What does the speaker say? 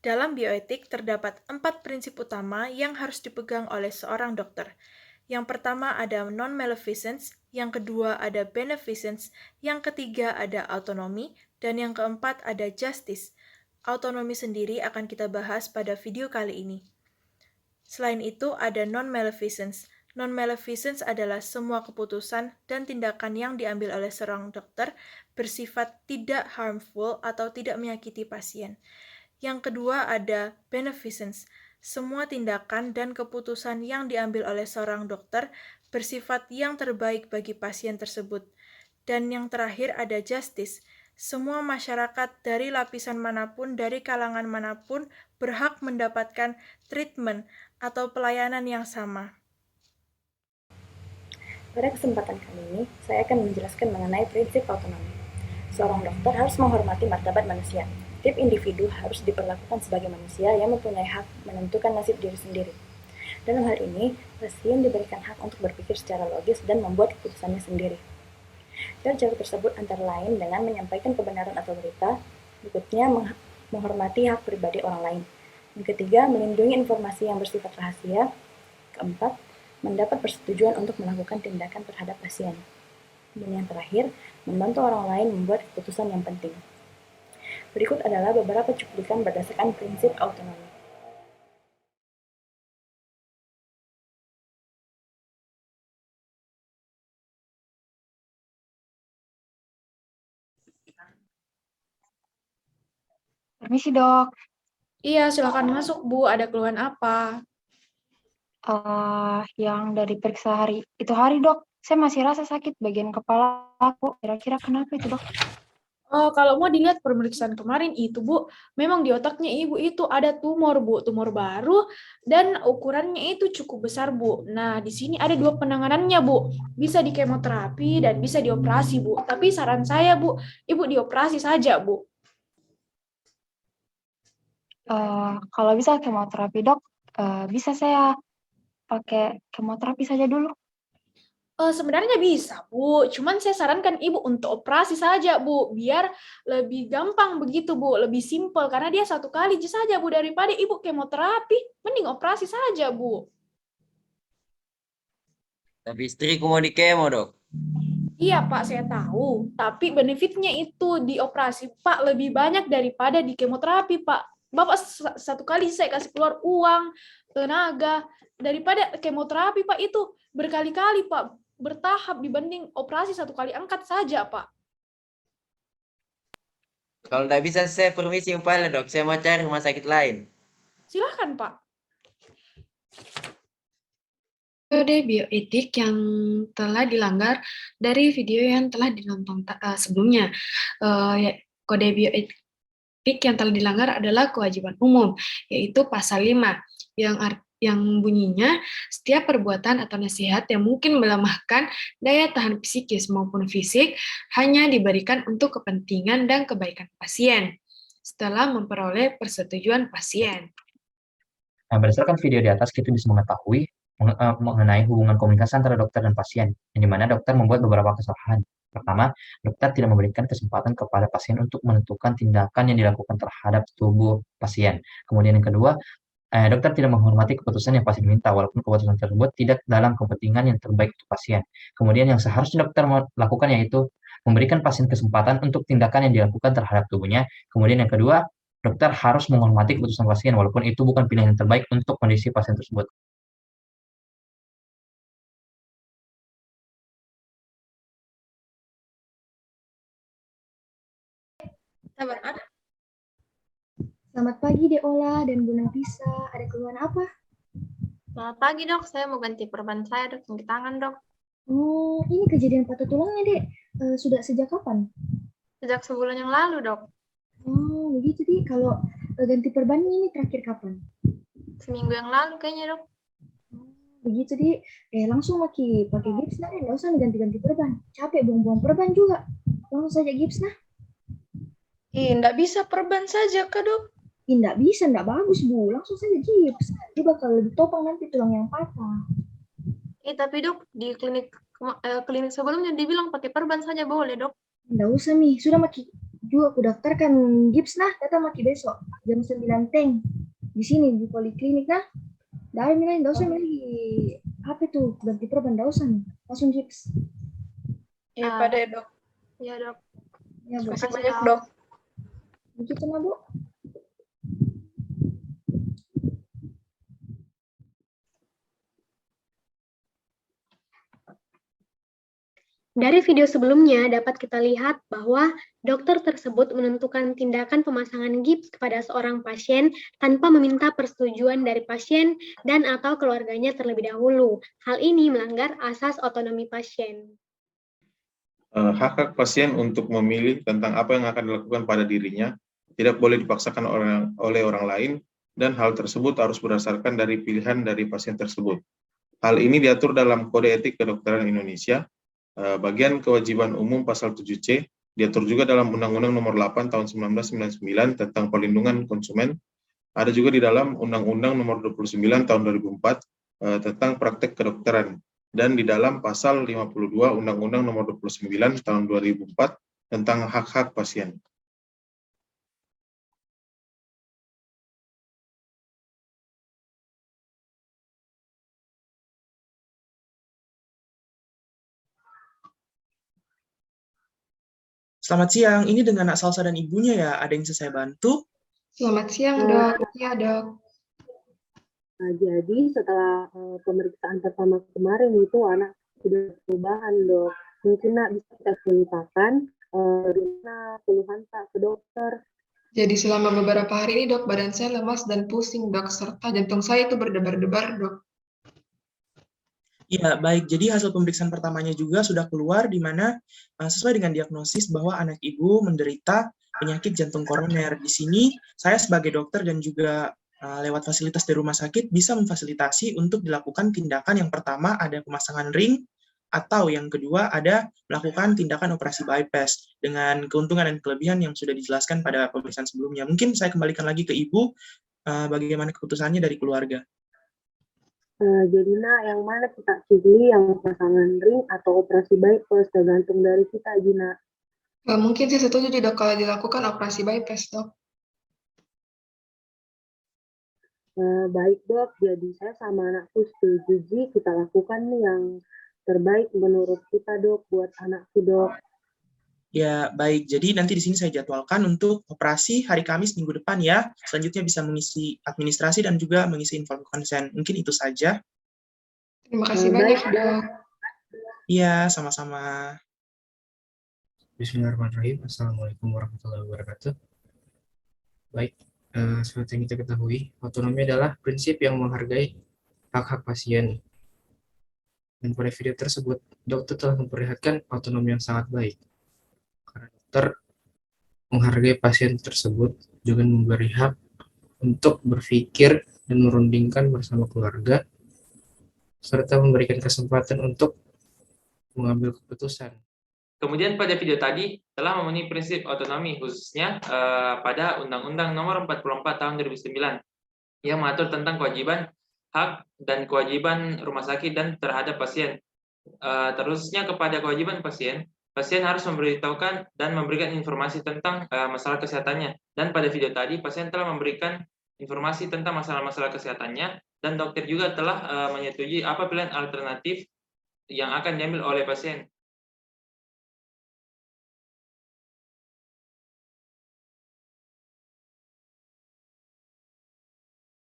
Dalam bioetik terdapat 4 prinsip utama yang harus dipegang oleh seorang dokter. Yang pertama ada non-maleficence, yang kedua ada beneficence, yang ketiga ada autonomy, dan yang keempat ada justice. Autonomi sendiri akan kita bahas pada video kali ini. Selain itu ada non-maleficence. Non-maleficence adalah semua keputusan dan tindakan yang diambil oleh seorang dokter bersifat tidak harmful atau tidak menyakiti pasien. Yang kedua ada beneficence. Semua tindakan dan keputusan yang diambil oleh seorang dokter bersifat yang terbaik bagi pasien tersebut. Dan yang terakhir ada justice. Semua masyarakat dari lapisan manapun, dari kalangan manapun berhak mendapatkan treatment atau pelayanan yang sama. Pada kesempatan kali ini, saya akan menjelaskan mengenai prinsip autonomi. Seorang dokter harus menghormati martabat manusia. Setiap individu harus diperlakukan sebagai manusia yang mempunyai hak menentukan nasib diri sendiri. Dalam hal ini, pasien diberikan hak untuk berpikir secara logis dan membuat keputusannya sendiri. Cara-cara tersebut antara lain dengan menyampaikan kebenaran atau berita, berikutnya menghormati hak pribadi orang lain. Yang ketiga, melindungi informasi yang bersifat rahasia. Keempat, mendapat persetujuan untuk melakukan tindakan terhadap pasien. Dan yang terakhir, membantu orang lain membuat keputusan yang penting. Berikut adalah beberapa cuplikan berdasarkan prinsip autonomi. Permisi dok, Iya, silakan masuk Bu. Ada keluhan apa? yang dari periksa itu hari dok, saya masih rasa sakit bagian kepala aku. Kira-kira kenapa itu dok? Oh, kalau mau dilihat pemeriksaan kemarin itu Bu, memang di otaknya Ibu itu ada tumor Bu, tumor baru dan ukurannya itu cukup besar Bu. Nah, di sini ada 2 penanganannya Bu. Bisa di kemoterapi dan bisa dioperasi Bu. Tapi saran saya Bu, Ibu dioperasi saja Bu. Kalau bisa kemoterapi dok, bisa saya pakai kemoterapi saja dulu. Sebenarnya bisa, Bu. Cuman saya sarankan Ibu untuk operasi saja, Bu. Biar lebih gampang begitu, Bu. Lebih simpel. Karena dia 1 kali saja, Bu. Daripada Ibu kemoterapi, mending operasi saja, Bu. Tapi istriku mau di kemo, dok. Iya, Pak, saya tahu. Tapi benefitnya itu di operasi, Pak, lebih banyak daripada di kemoterapi, Pak. Bapak 1 kali saya kasih keluar uang, tenaga. Daripada kemoterapi, Pak, itu berkali-kali, Pak. Bertahap dibanding operasi 1 kali angkat saja, Pak. Kalau tidak bisa, saya permisi umpamanya, dok. Saya mau cari rumah sakit lain. Silakan, Pak. Kode bioetik yang telah dilanggar dari video yang telah ditonton sebelumnya. Kode bioetik yang telah dilanggar adalah kewajiban umum, yaitu pasal 5, yang bunyinya setiap perbuatan atau nasihat yang mungkin melemahkan daya tahan psikis maupun fisik hanya diberikan untuk kepentingan dan kebaikan pasien setelah memperoleh persetujuan pasien. Nah, berdasarkan video di atas, kita bisa mengetahui mengenai hubungan komunikasi antara dokter dan pasien, yang dimana dokter membuat beberapa kesalahan. Pertama, dokter tidak memberikan kesempatan kepada pasien untuk menentukan tindakan yang dilakukan terhadap tubuh pasien. Kemudian yang kedua, dokter tidak menghormati keputusan yang pasien minta, walaupun keputusan tersebut tidak dalam kepentingan yang terbaik untuk pasien. Kemudian yang seharusnya dokter lakukan yaitu memberikan pasien kesempatan untuk tindakan yang dilakukan terhadap tubuhnya. Kemudian yang kedua, dokter harus menghormati keputusan pasien, walaupun itu bukan pilihan yang terbaik untuk kondisi pasien tersebut. Selamat pagi, Deola dan Bu Nafisa. Ada keluhan apa? Selamat pagi, dok. Saya mau ganti perban saya, dok. Jangkit tangan, dok. Oh, ini kejadian patah tulangnya, Dek. Sudah sejak kapan? Sejak sebulan yang lalu, dok. Oh, begitu, Dek. Kalau ganti perban ini terakhir kapan? Seminggu yang lalu kayaknya, dok. Begitu, Dek. Langsung pakai gips, nah. Nggak usah ganti-ganti perban. Capek buang-buang perban juga. Langsung saja gips, nah. Nggak bisa perban saja, Kak, dok? Nggak bisa, nggak bagus, Bu. Langsung saja gips. Dia bakal lebih topang nanti tulang yang patah. Tapi, dok, di klinik sebelumnya dibilang pakai perban saja boleh, dok. Nggak usah, Mi. Sudah Juga aku daftarkan gips nah, datang maki besok jam 9 teng di sini di poliklinik nah. Dah milih, dah usah milih apa tuh ganti perban, dah usah nih, langsung gips. Ya, Ah. pada dok. Ya dok. Ya, Bu. Makasih Makasih, banyak Dok. dok. Begitu nah, Bu. Dari video sebelumnya dapat kita lihat bahwa dokter tersebut menentukan tindakan pemasangan gips kepada seorang pasien tanpa meminta persetujuan dari pasien dan atau keluarganya terlebih dahulu. Hal ini melanggar asas otonomi pasien. Hak-hak pasien untuk memilih tentang apa yang akan dilakukan pada dirinya tidak boleh dipaksakan oleh orang lain, dan hal tersebut harus berdasarkan dari pilihan dari pasien tersebut. Hal ini diatur dalam Kode Etik Kedokteran Indonesia, bagian kewajiban umum pasal 7C, diatur juga dalam Undang-Undang Nomor 8 Tahun 1999 tentang Perlindungan Konsumen, ada juga di dalam Undang-Undang Nomor 29 Tahun 2004 tentang Praktek Kedokteran, dan di dalam pasal 52 Undang-Undang Nomor 29 Tahun 2004 tentang hak-hak pasien. Selamat siang, ini dengan Nak Salsa dan ibunya ya, ada yang bisa saya bantu? Selamat siang, Dok. Ya, Dok. Nah, jadi setelah pemeriksaan pertama kemarin itu anak sudah perubahan, Dok. Mungkin Nak bisa kita ceritakan gimana keluhan tak ke dokter. Jadi selama beberapa hari ini, Dok, badan saya lemas dan pusing, Dok, serta jantung saya itu berdebar-debar, Dok. Ya, baik. Jadi hasil pemeriksaan pertamanya juga sudah keluar, di mana sesuai dengan diagnosis bahwa anak ibu menderita penyakit jantung koroner. Di sini, saya sebagai dokter dan juga lewat fasilitas dari rumah sakit bisa memfasilitasi untuk dilakukan tindakan yang pertama ada pemasangan ring, atau yang kedua ada melakukan tindakan operasi bypass dengan keuntungan dan kelebihan yang sudah dijelaskan pada pemeriksaan sebelumnya. Mungkin saya kembalikan lagi ke Ibu, bagaimana keputusannya dari keluarga. Jadi Nak, yang mana kita pilih, yang pasangan ring atau operasi bypass, tergantung dari kita, Gina. Mungkin saya setuju, Dok, kalau dilakukan operasi bypass, Dok. Baik, Dok. Jadi saya sama anakku setuju, kita lakukan nih yang terbaik menurut kita, Dok, buat anakku, Dok. Ya, baik. Jadi nanti di sini saya jadwalkan untuk operasi hari Kamis minggu depan ya. Selanjutnya bisa mengisi administrasi dan juga mengisi info konsen. Mungkin itu saja. Terima kasih banyak, Dok. Iya, sama-sama. Bismillahirrahmanirrahim. Assalamualaikum warahmatullahi wabarakatuh. Baik, seperti yang kita ketahui, otonomi adalah prinsip yang menghargai hak-hak pasien. Dan pada video tersebut, dokter telah memperlihatkan otonomi yang sangat baik. Karena dokter menghargai pasien tersebut dengan memberi hak untuk berpikir dan merundingkan bersama keluarga, serta memberikan kesempatan untuk mengambil keputusan. Kemudian pada video tadi telah memenuhi prinsip otonomi, khususnya pada Undang-Undang Nomor 44 Tahun 2009 yang mengatur tentang kewajiban, hak, dan kewajiban rumah sakit dan terhadap pasien. Terusnya kepada kewajiban pasien, pasien harus memberitahukan dan memberikan informasi tentang masalah kesehatannya. Dan pada video tadi, pasien telah memberikan informasi tentang masalah-masalah kesehatannya, dan dokter juga telah menyetujui apa pilihan alternatif yang akan diambil oleh pasien.